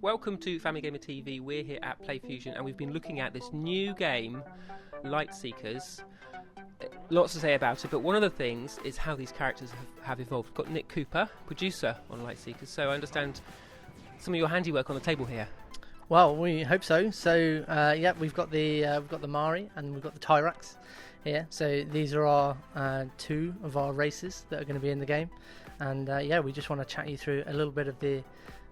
Welcome to Family Gamer TV. We're here at PlayFusion and we've been looking at this new game, Lightseekers. Lots to say about it, but one of the things is how these characters have evolved. We've got Nick Cooper, producer on Lightseekers, so I understand some of your handiwork on the table here. Well, we hope so. So, yeah, we've got the Mari and we've got the Tyrax here. So these are our two of our races that are going to be in the game, and yeah, we just want to chat you through a little bit of the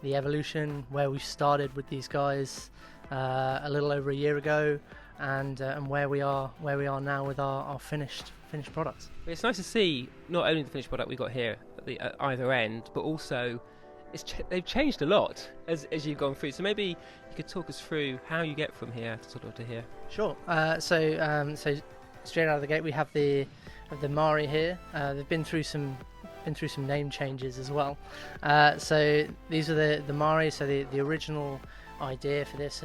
evolution, where we started with these guys a little over a year ago, and where we are now with our finished products. It's nice to see not only the finished product we got here at either end, but also they've changed a lot as you've gone through. So maybe you could talk us through how you get from here to here. Sure. So straight out of the gate, we have the Mari here. They've been through some name changes as well. So these are the Mari. So the original idea for this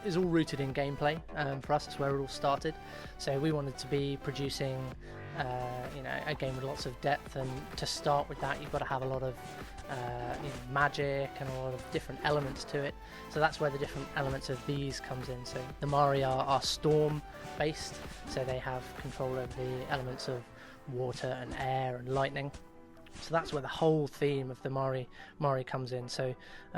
is all rooted in gameplay. For us, that's where it all started. So we wanted to be producing a game with lots of depth, and to start with that, you've got to have a lot of magic and a lot of different elements to it. So that's where the different elements of these comes in. So the Mari are storm based, so they have control over the elements of water and air and lightning. So that's where the whole theme of the Mari comes in. So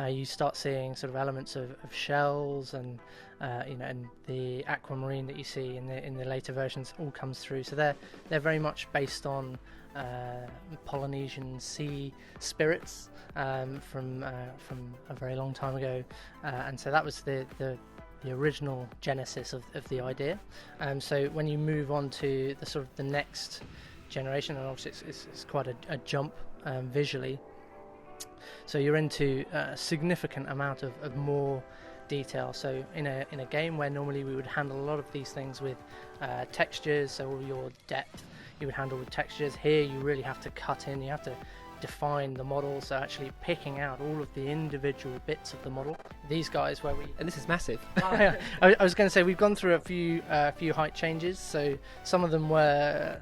you start seeing sort of elements of shells and and the aquamarine that you see in the later versions all comes through. So they're very much based on Polynesian sea spirits from a very long time ago, and so that was the original genesis of the idea. So when you move on to the sort of the next generation, and obviously it's quite a jump visually, so you're into a significant amount of more detail. So in a game where normally we would handle a lot of these things with textures, so all your depth you would handle with textures, here you really have to cut in, you have to define the model, so actually picking out all of the individual bits of the model. These guys, and this is massive. I was going to say we've gone through a few height changes. So some of them were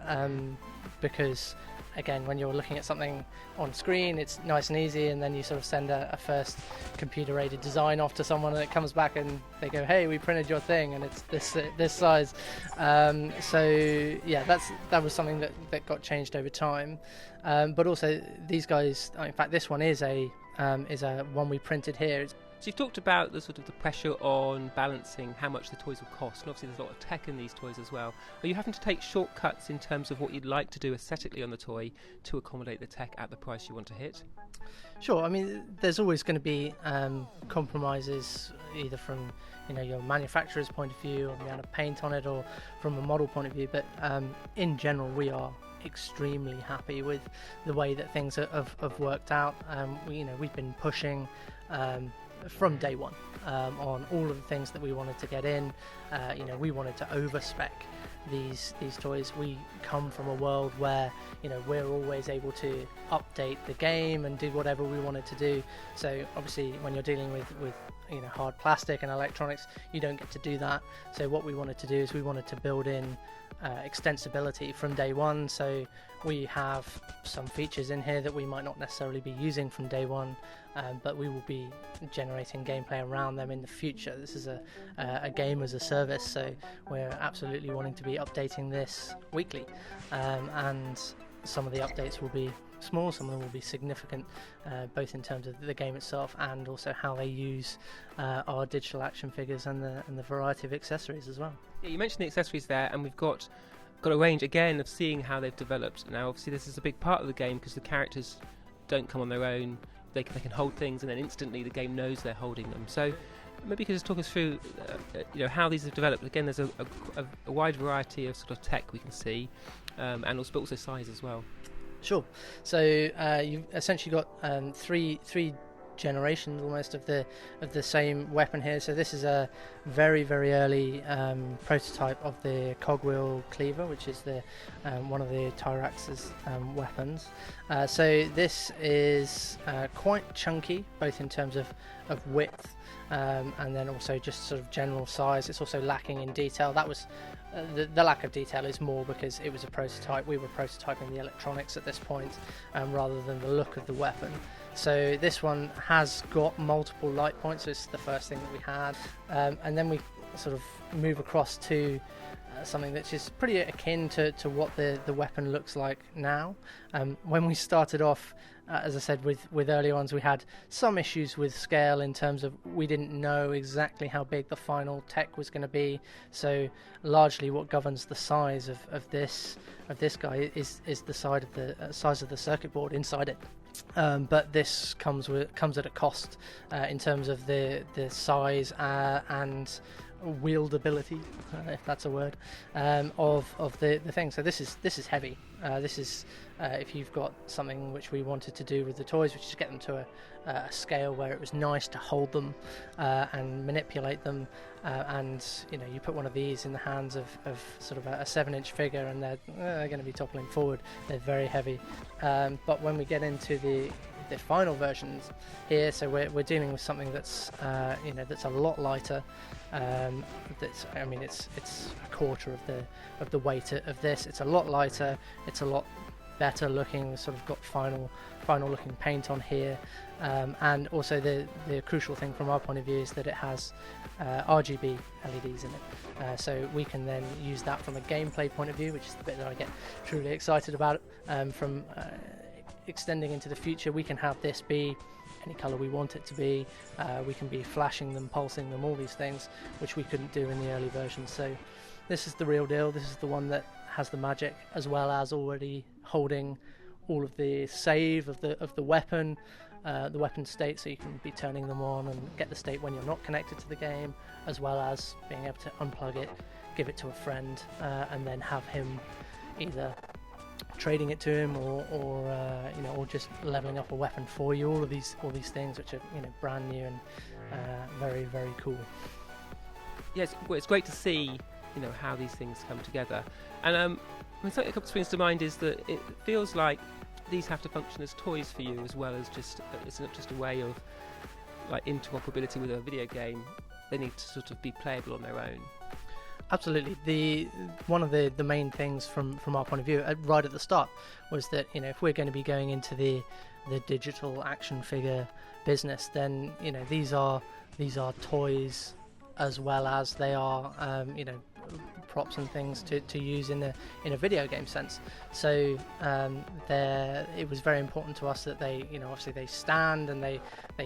because, again, when you're looking at something on screen, it's nice and easy, and then you sort of send a first computer-aided design off to someone, and it comes back and they go, "Hey, we printed your thing, and it's this size." So yeah, that was something that got changed over time. But also these guys, in fact, this one is a one we printed here. So you've talked about the sort of the pressure on balancing how much the toys will cost, and obviously there's a lot of tech in these toys as well. Are you having to take shortcuts in terms of what you'd like to do aesthetically on the toy to accommodate the tech at the price you want to hit? Sure. I mean, there's always going to be compromises, either from your manufacturer's point of view, or the amount of paint on it, or from a model point of view. But in general, we are extremely happy with the way that things have worked out. We've been pushing from day one on all of the things that we wanted to get in. We wanted to overspec these toys. We come from a world where we're always able to update the game and do whatever we wanted to do. So obviously when you're dealing with hard plastic and electronics, you don't get to do that. So what we wanted to do is we wanted to build in extensibility from day one. So we have some features in here that we might not necessarily be using from day one, but we will be generating gameplay around them in the future. This is a game as a service, so we're absolutely wanting to be updating this weekly, and some of the updates will be small, some of them will be significant, both in terms of the game itself and also how they use our digital action figures and the variety of accessories as well. Yeah, you mentioned the accessories there, and we've got a range again of seeing how they've developed. Now obviously this is a big part of the game because the characters don't come on their own. They can hold things, and then instantly the game knows they're holding them. So maybe you could just talk us through how these have developed. Again, there's a wide variety of sort of tech we can see, and also size as well. Sure. So you've essentially got three generations almost of the same weapon here. So this is a very, very early prototype of the cogwheel cleaver, which is one of the Tyrax's weapons. So this is quite chunky, both in terms of width and then also just sort of general size. It's also lacking in detail. That was the lack of detail is more because it was a prototype. We were prototyping the electronics at this point rather than the look of the weapon. So this one has got multiple light points. So this is the first thing that we had, and then we sort of move across to something that's just pretty akin to what the weapon looks like now. When we started off, as I said, with early ones, we had some issues with scale in terms of we didn't know exactly how big the final tech was going to be. So largely, what governs the size of this guy is the size of the circuit board inside it. But this comes at a cost in terms of the size and wieldability, if that's a word, of the thing. So this is heavy. This is if you've got something which we wanted to do with the toys, which is get them to a scale where it was nice to hold them and manipulate them, and you put one of these in the hands of sort of a 7-inch figure, and they're going to be toppling forward. They're very heavy. But when we get into the final versions here, so we're dealing with something that's that's a lot lighter. It's a quarter of the weight of this. It's a lot lighter. It's a lot better looking. Sort of got final looking paint on here, and also the crucial thing from our point of view is that it has RGB LEDs in it, so we can then use that from a gameplay point of view, which is the bit that I get truly excited about. From extending into the future, we can have this be any color we want it to be. We can be flashing them, pulsing them, all these things which we couldn't do in the early versions. So this is the real deal. This is the one that has the magic, as well as already holding all of the save of the weapon state, so you can be turning them on and get the state when you're not connected to the game, as well as being able to unplug it, give it to a friend, and then have him either trading it to him or just leveling up a weapon for you. All these things which are brand new and very, very cool. Yes, well, it's great to see how these things come together. And something that springs to mind is that it feels like these have to function as toys for you, as well as just it's not just a way of like interoperability with a video game. They need to sort of be playable on their own. Absolutely. One of the main things from our point of view right at the start was that if we're going to be going into the digital action figure business, then these are toys as well as they are props and things to use in a video game sense. So it was very important to us that they obviously they stand and they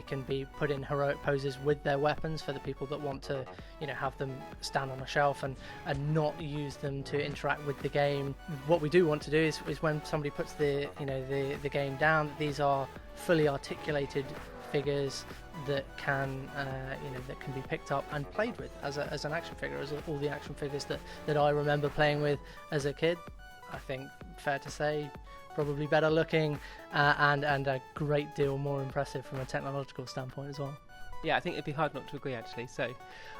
can be put in heroic poses with their weapons for the people that want to have them stand on a shelf and not use them to interact with the game. What we do want to do is when somebody puts the game down, these are fully articulated figures that can be picked up and played with as an action figure, as all the action figures that I remember playing with as a kid. I think fair to say probably better looking and a great deal more impressive from a technological standpoint as well. Yeah, I think it'd be hard not to agree actually, so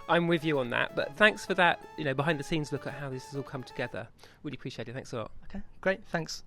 I'm with you on that. But thanks for that behind the scenes look at how this has all come together. Really appreciate it. Thanks a lot. Okay, great, thanks.